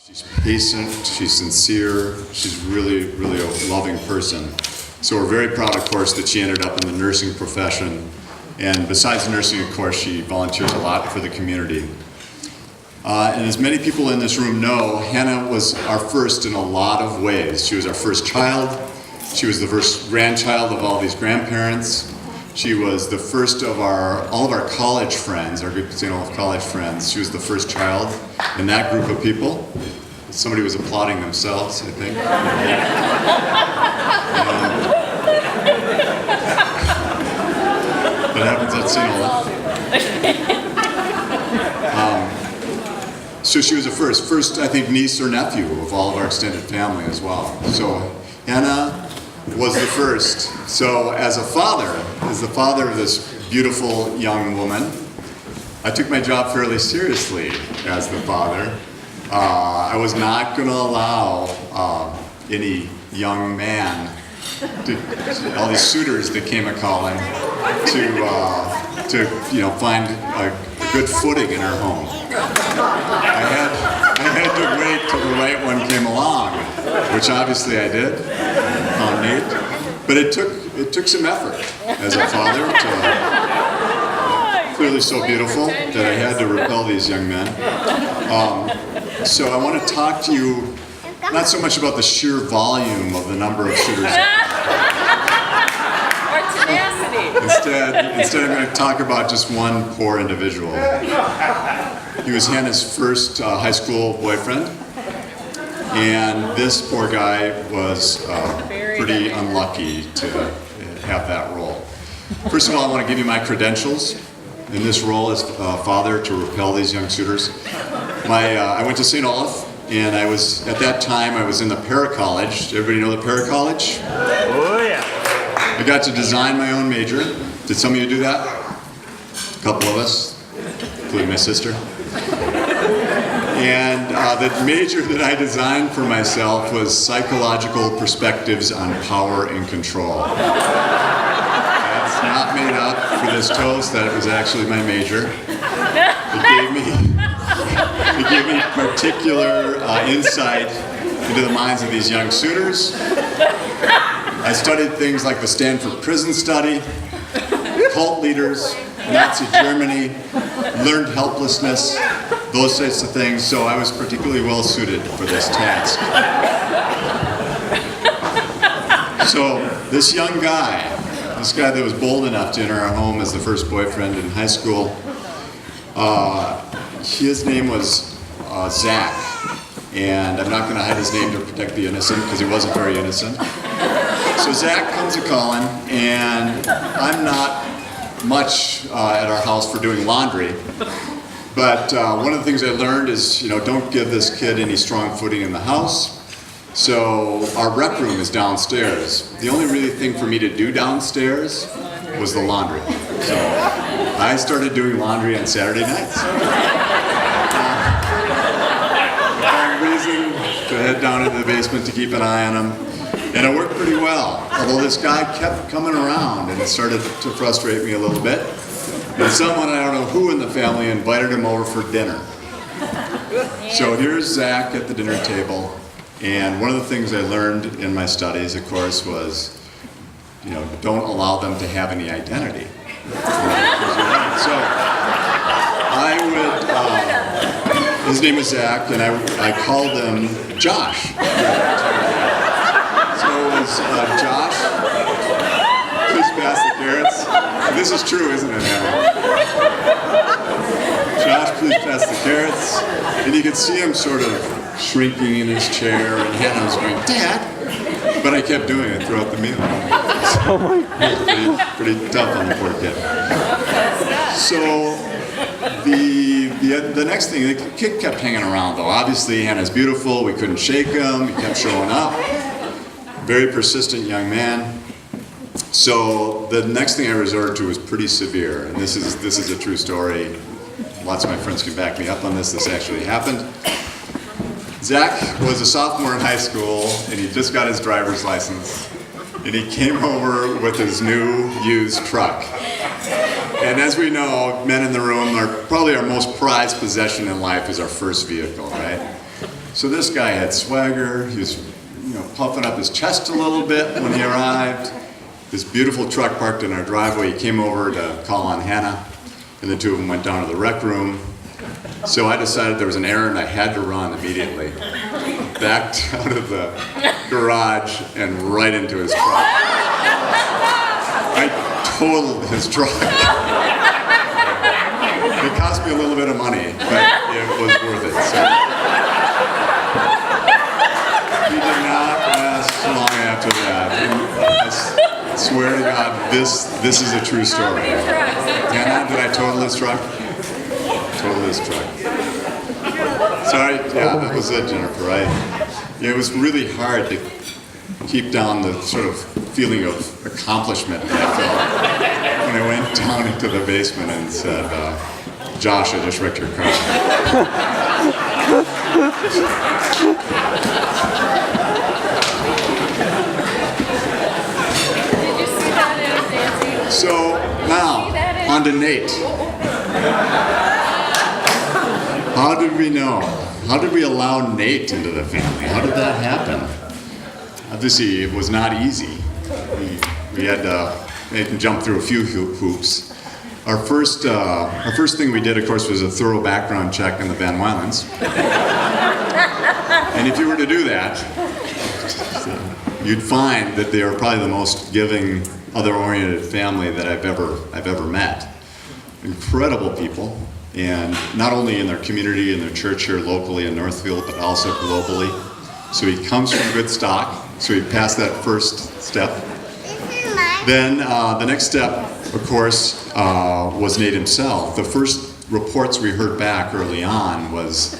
She's patient, she's sincere, she's really, really a loving person. So we're very proud, of course, that she ended up in the nursing profession. And besides nursing, of course, she volunteers a lot for the community. And as many people in this room know, Hannah was our first in a lot of ways. She was our first child. She was the first grandchild of all these grandparents. She was the first of all of our college friends, our good St. Olaf college friends. She was the first child in that group of people. Somebody was applauding themselves, I think. What happens at St. Olaf? So she was the first, I think, niece or nephew of all of our extended family as well. So Hannah was the first. So as the father of this beautiful young woman, I took my job fairly seriously as the father. I was not going to allow any young man, all these suitors that came a calling, to find a good footing in her home. I had to wait till the right one came along, which obviously I did. Nate, but it took some effort as a father to clearly so beautiful that I had to repel these young men. So I want to talk to you not so much about the sheer volume of the number of suitors. Or tenacity. Instead, I'm going to talk about just one poor individual. He was Hannah's first high school boyfriend, and this poor guy was pretty unlucky to have that role. First of all, I want to give you my credentials in this role as father to repel these young suitors. I went to St. Olaf, and at that time I was in the para-college. Everybody know the para-college? Oh yeah. I got to design my own major. Did some of you do that? A couple of us, including my sister. And the major that I designed for myself was psychological perspectives on power and control. That's not made up for this toast. That was actually my major. It gave me particular insight into the minds of these young suitors. I studied things like the Stanford Prison Study, cult leaders, Nazi Germany, learned helplessness, those types of things, so I was particularly well suited for this task. So this young guy, that was bold enough to enter our home as the first boyfriend in high school, his name was Zach, and I'm not going to hide his name to protect the innocent because he wasn't very innocent. So Zach comes a-calling, and I'm not much at our house for doing laundry. But one of the things I learned is, don't give this kid any strong footing in the house. So our rec room is downstairs. The only really thing for me to do downstairs was the laundry. So I started doing laundry on Saturday nights. Reason to head down into the basement to keep an eye on him. And it worked pretty well, although this guy kept coming around and it started to frustrate me a little bit. And someone, I don't know who in the family, invited him over for dinner. So here's Zach at the dinner table, and one of the things I learned in my studies, of course, was, don't allow them to have any identity. So his name was Zach, and I called him Josh. So it was Josh. Please pass the carrots. This is true, isn't it, Hannah? Josh, please pass the carrots. And you could see him sort of shrinking in his chair, and Hannah was going, Dad! But I kept doing it throughout the meal. So pretty tough on the poor kid. So the next thing, the kid kept hanging around, though. Obviously, Hannah's beautiful. We couldn't shake him. He kept showing up. Very persistent young man. So the next thing I resorted to was pretty severe, and this is a true story. Lots of my friends can back me up on this. This actually happened. Zach was a sophomore in high school, and he just got his driver's license, and he came over with his new used truck. And as we know, men in the room, probably our most prized possession in life is our first vehicle, right? So this guy had swagger. He was, puffing up his chest a little bit when he arrived. This beautiful truck parked in our driveway. He came over to call on Hannah, and the two of them went down to the rec room. So I decided there was an errand I had to run immediately. Backed out of the garage and right into his truck. I totaled his truck. It cost me a little bit of money, but it was worth it. So. He did not last long after that. I swear to God, this is a true story. Hannah, did I total his truck? Total his truck. Sorry, yeah, that was it, Jennifer, right? Yeah, it was really hard to keep down the sort of feeling of accomplishment that I felt when I went down into the basement and said, Josh, I just wrecked your car. So now, on to Nate. How did we know? How did we allow Nate into the family? How did that happen? Obviously, it was not easy. We had to jump through a few hoops. Our first thing we did, of course, was a thorough background check on the Van Wylens. And if you were to do that, you'd find that they are probably the most giving, other-oriented family that I've ever met. Incredible people, and not only in their community, in their church here locally in Northfield, but also globally. So he comes from good stock. So he passed that first step. Then the next step, of course, was Nate himself. The first reports we heard back early on was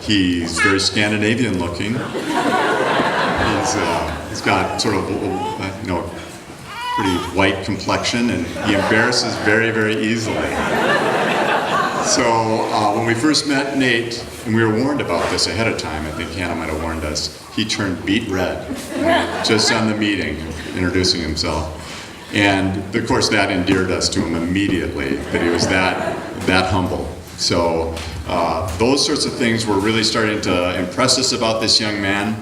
he's very Scandinavian looking. He's got sort of pretty white complexion, and he embarrasses very, very easily. So when we first met Nate, and we were warned about this ahead of time, I think Hannah might have warned us, he turned beet red just on the meeting, introducing himself. And of course that endeared us to him immediately, that he was that humble. So those sorts of things were really starting to impress us about this young man.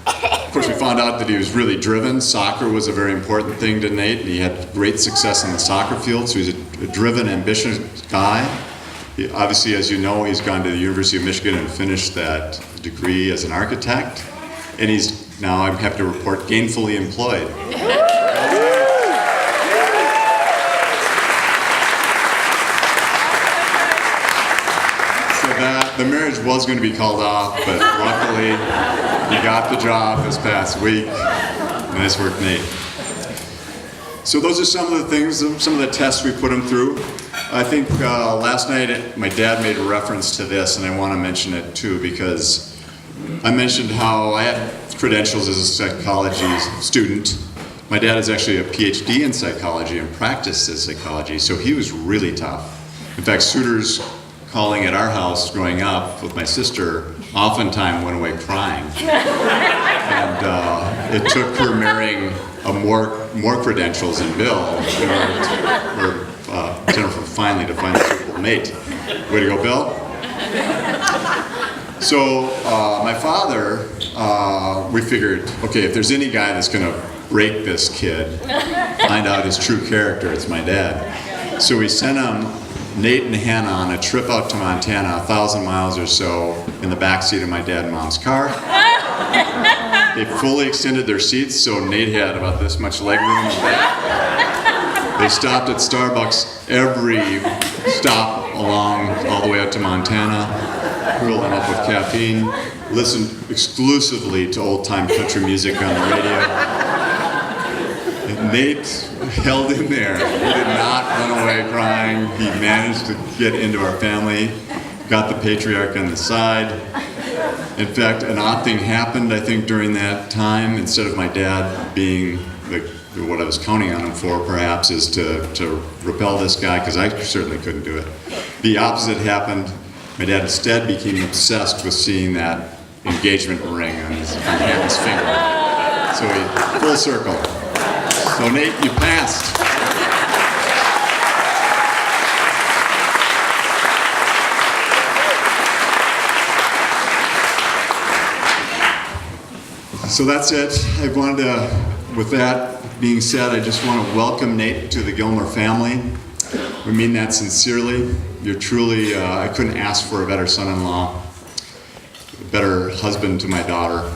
Of course, we found out that he was really driven. Soccer was a very important thing to Nate, and he had great success on the soccer field, so he's a driven, ambitious guy. Obviously, as you know, he's gone to the University of Michigan and finished that degree as an architect, and he's now, I'm happy to report, gainfully employed. So the marriage was going to be called off, but luckily he got the job this past week. Nice work, Nate. So those are some of the things, some of the tests we put him through. I think last night my dad made a reference to this, and I want to mention it too, because I mentioned how I had credentials as a psychology student. My dad is actually a PhD in psychology and practiced as psychology, so he was really tough. In fact, suitors calling at our house growing up with my sister oftentimes went away crying. And it took her marrying more credentials than Bill in order for Jennifer finally to find a suitable mate. Way to go, Bill. So my father, we figured, okay, if there's any guy that's going to break this kid, find out his true character, it's my dad. So we sent Nate and Hannah on a trip out to Montana, 1,000 miles or so, in the backseat of my dad and mom's car. They fully extended their seats, so Nate had about this much leg room in the back. They stopped at Starbucks every stop along all the way out to Montana, filled them up with caffeine, listened exclusively to old-time country music on the radio. And Nate held in there. He did not run away crying. He managed to get into our family, got the patriarch on the side. In fact, an odd thing happened, I think, during that time. Instead of my dad being what I was counting on him for, perhaps, is to repel this guy, because I certainly couldn't do it. The opposite happened. My dad instead became obsessed with seeing that engagement ring on Hannah's finger. So full circle. So Nate, you passed. So that's it. I wanted to, with that being said, I just want to welcome Nate to the Gilmer family. We mean that sincerely. You're truly, I couldn't ask for a better son-in-law, a better husband to my daughter.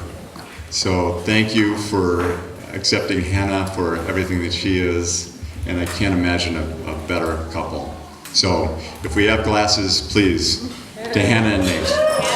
So thank you for accepting Hannah for everything that she is, and I can't imagine a better couple. So if we have glasses, please, to Hannah and Nate.